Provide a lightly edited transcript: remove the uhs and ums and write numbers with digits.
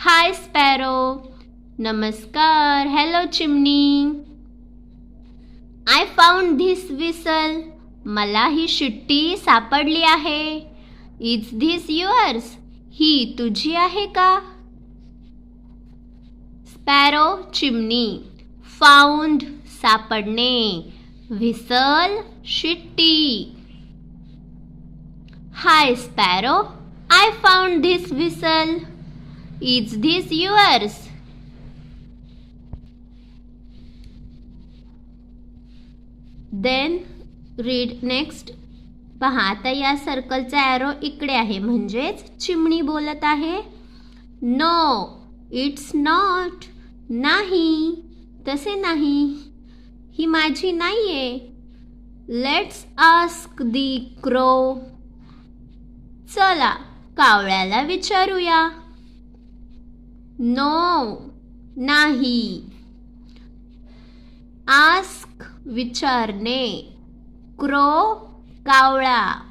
हाय sparrow. नमस्कार. Hello चिमणी. I found this whistle. मला ही शिट्टी सापडली आहे. Is this yours. ही तुझी आहे का? स्पॅरो चिमणी. फाउंड सापडणे. व्हिसल शिट्टी. Hi sparrow. I found this whistle. Is this yours. Then read next. पहा आता या सर्कलचा ॲरो इकडे आहे म्हणजेच चिमणी बोलत आहे. No it's not. नाही तसे नाही. ही माझी नाहीये. Let's ask the crow. चला कावळ्याला विचारूया. नो नाही. आस्क विचारणे. क्रो कावळा.